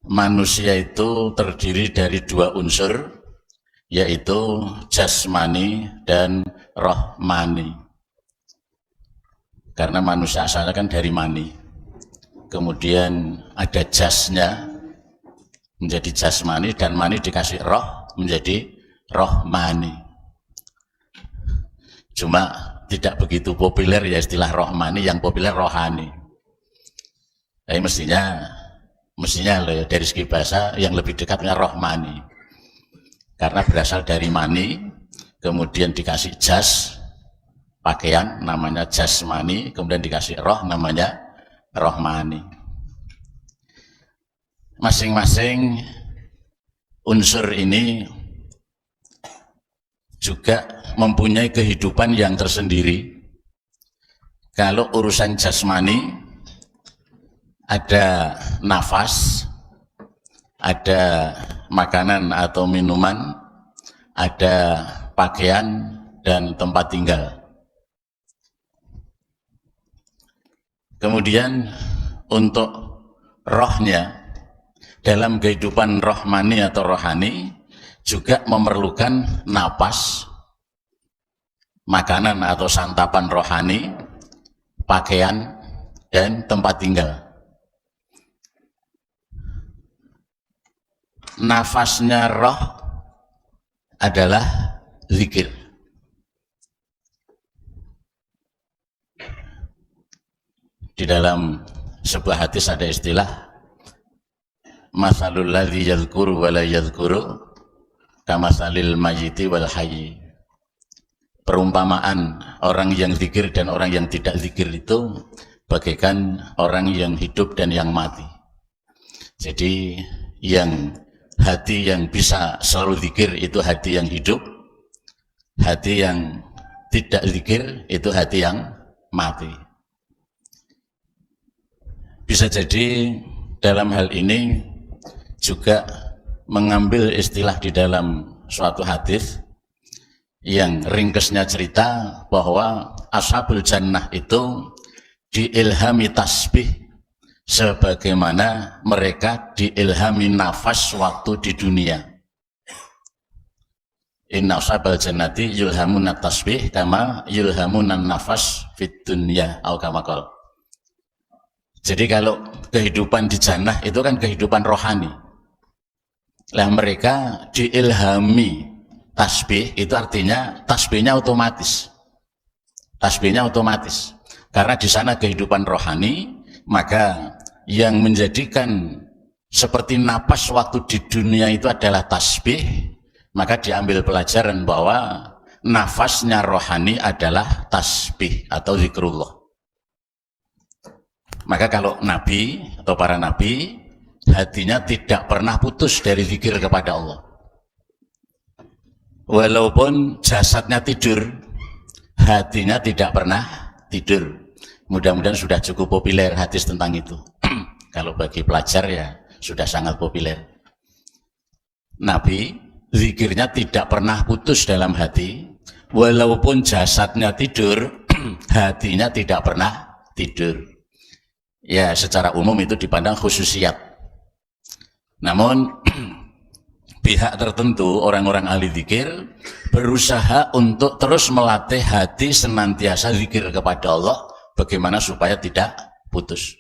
manusia itu terdiri dari dua unsur, yaitu jasmani dan rohmani. Karena manusia asalnya kan dari mani, kemudian ada jasnya menjadi jasmani, dan mani dikasih roh menjadi rohmani. Cuma tidak begitu populer ya istilah rohmani, yang populer rohani. Jadi mestinya loh ya, dari segi bahasa yang lebih dekatnya rohmani, karena berasal dari mani, kemudian dikasih jas, pakaian namanya jasmani, kemudian dikasih roh namanya rohmani. Masing-masing unsur ini juga mempunyai kehidupan yang tersendiri. Kalau urusan jasmani, ada nafas, ada makanan atau minuman, ada pakaian dan tempat tinggal. Kemudian untuk rohnya, dalam kehidupan rohmani atau rohani juga memerlukan napas, makanan atau santapan rohani, pakaian, dan tempat tinggal. Nafasnya roh adalah zikir. Di dalam sebuah hadis ada istilah masalul ladzi yadhkuru wa la yadhkuru kamasalil mayyiti wal hayyi. Perumpamaan orang yang zikir dan orang yang tidak zikir itu bagaikan orang yang hidup dan yang mati. Jadi yang hati yang bisa selalu zikir itu hati yang hidup, hati yang tidak zikir itu hati yang mati. Bisa jadi dalam hal ini juga mengambil istilah di dalam suatu hadis yang ringkesnya cerita bahwa ashabul jannah itu diilhami tasbih sebagaimana mereka diilhami nafas waktu di dunia. Inna ashabal jannati yulhamuna tasbih kama yulhamuna nafas fit dunya atau kama qala. Jadi kalau kehidupan di jannah itu kan kehidupan rohani. Lah mereka diilhami tasbih, itu artinya tasbihnya otomatis. Tasbihnya otomatis. Karena di sana kehidupan rohani, maka yang menjadikan seperti napas waktu di dunia itu adalah tasbih, maka diambil pelajaran bahwa nafasnya rohani adalah tasbih atau zikrullah. Maka kalau Nabi atau para Nabi, hatinya tidak pernah putus dari zikir kepada Allah. Walaupun jasadnya tidur, hatinya tidak pernah tidur. Mudah-mudahan sudah cukup populer hadis tentang itu. Kalau bagi pelajar ya sudah sangat populer. Nabi, zikirnya tidak pernah putus dalam hati. Walaupun jasadnya tidur, hatinya tidak pernah tidur. Ya, secara umum itu dipandang khususiat. Namun pihak tertentu, orang-orang ahli zikir berusaha untuk terus melatih hati senantiasa zikir kepada Allah, bagaimana supaya tidak putus.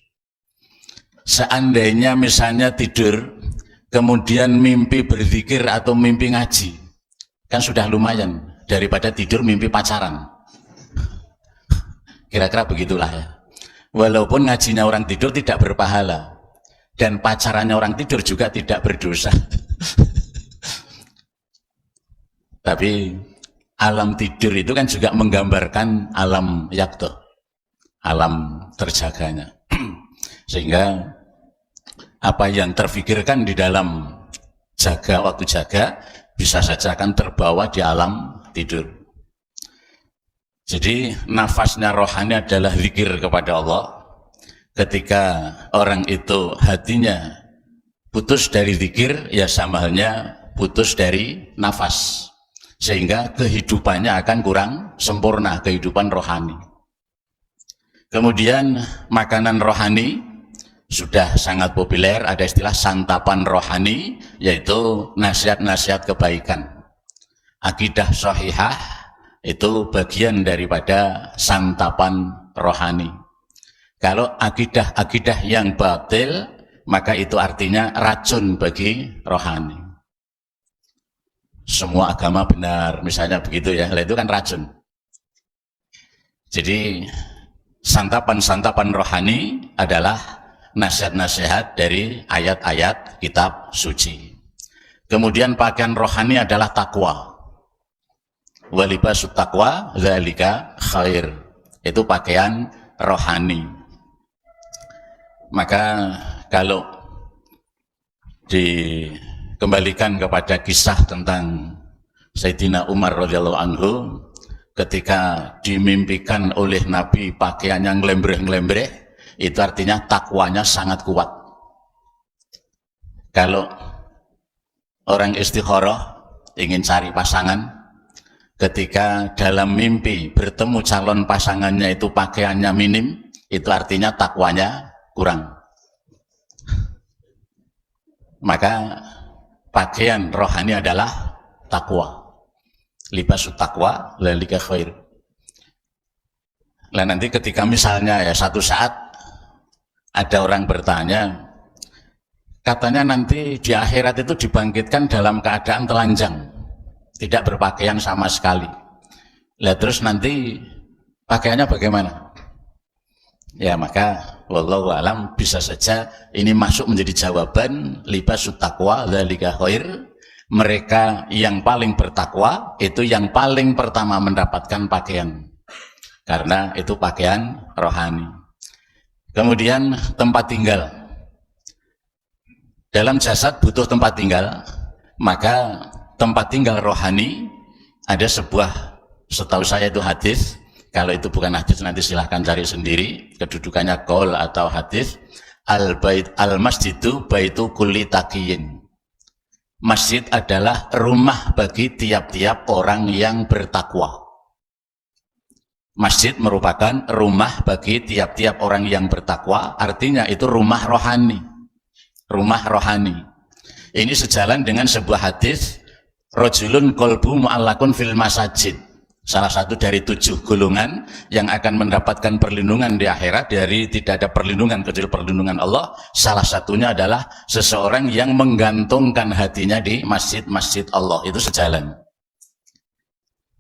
Seandainya misalnya tidur, kemudian mimpi berzikir atau mimpi ngaji, kan sudah lumayan daripada tidur mimpi pacaran. Kira-kira begitulah ya. Walaupun ngajinya orang tidur tidak berpahala, dan pacarannya orang tidur juga tidak berdosa. Tapi alam tidur itu kan juga menggambarkan alam yakto, alam terjaganya. Sehingga apa yang terfikirkan di dalam waktu jaga bisa saja akan terbawa di alam tidur. Jadi nafasnya rohani adalah zikir kepada Allah. Ketika orang itu hatinya putus dari zikir, ya sama halnya putus dari nafas. Sehingga kehidupannya akan kurang sempurna, kehidupan rohani. Kemudian makanan rohani sudah sangat populer, ada istilah santapan rohani, yaitu nasihat-nasihat kebaikan. Akidah sahihah itu bagian daripada santapan rohani. Kalau akidah-akidah yang batil, maka itu artinya racun bagi rohani. Semua agama benar, misalnya begitu ya, itu kan racun. Jadi santapan-santapan rohani adalah nasihat-nasihat dari ayat-ayat kitab suci. Kemudian pakaian rohani adalah takwa. Walibasut taqwa dzalika khair. Itu pakaian rohani. Maka kalau dikembalikan kepada kisah tentang Sayyidina Umar radhiyallahu anhu ketika dimimpikan oleh Nabi pakaiannya ngelembreh-ngelembreh, itu artinya takwanya sangat kuat. Kalau orang istikharah ingin cari pasangan, ketika dalam mimpi bertemu calon pasangannya itu pakaiannya minim, itu artinya takwanya kurang. Maka pakaian rohani adalah takwa. Libasut taqwa dzalika khair. Lah nanti ketika misalnya ya satu saat ada orang bertanya, katanya nanti di akhirat itu dibangkitkan dalam keadaan telanjang, tidak berpakaian sama sekali. Lah terus nanti pakaiannya bagaimana? Ya maka wallahu alam bisa saja ini masuk menjadi jawaban libasut taqwa dzalika khair. Mereka yang paling bertakwa itu yang paling pertama mendapatkan pakaian, karena itu pakaian rohani. Kemudian tempat tinggal. Dalam jasad butuh tempat tinggal, maka tempat tinggal rohani ada sebuah, setahu saya itu hadis. Kalau itu bukan hadis nanti silahkan cari sendiri kedudukannya qaul atau hadis. Al-masjidu baitu kulli taqiyin. Masjid adalah rumah bagi tiap-tiap orang yang bertakwa. Masjid merupakan rumah bagi tiap-tiap orang yang bertakwa, artinya itu rumah rohani. Rumah rohani. Ini sejalan dengan sebuah hadis, rajulun qalbu mu'allakun fil masajid. Salah satu dari 7 golongan yang akan mendapatkan perlindungan di akhirat dari tidak ada perlindungan kecuali perlindungan Allah. Salah satunya adalah seseorang yang menggantungkan hatinya di masjid-masjid Allah. Itu sejalan.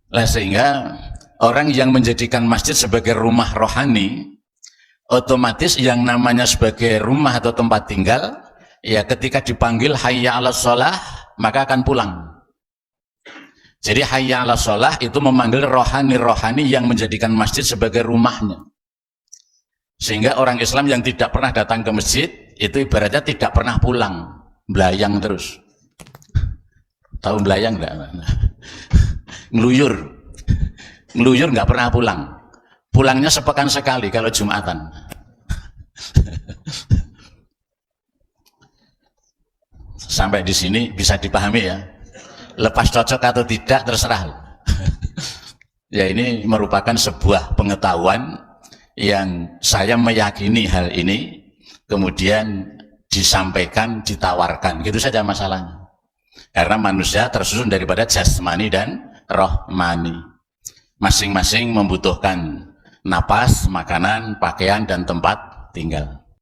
Nah, sehingga orang yang menjadikan masjid sebagai rumah rohani, otomatis yang namanya sebagai rumah atau tempat tinggal, ya ketika dipanggil hayya 'alas shalah, maka akan pulang. Jadi hayya 'alas shalah itu memanggil rohani-rohani yang menjadikan masjid sebagai rumahnya. Sehingga orang Islam yang tidak pernah datang ke masjid itu ibaratnya tidak pernah pulang, belayang terus. Tahu belayang enggak? Ngeluyur. Ngeluyur enggak pernah pulang. Pulangnya sepekan sekali kalau Jumatan. Sampai di sini bisa dipahami ya. Lepas cocok atau tidak terserah. Ya ini merupakan sebuah pengetahuan yang saya meyakini hal ini, kemudian disampaikan, ditawarkan, gitu saja masalahnya. Karena manusia tersusun daripada jasmani dan rohmani. Masing-masing membutuhkan napas, makanan, pakaian, dan tempat tinggal.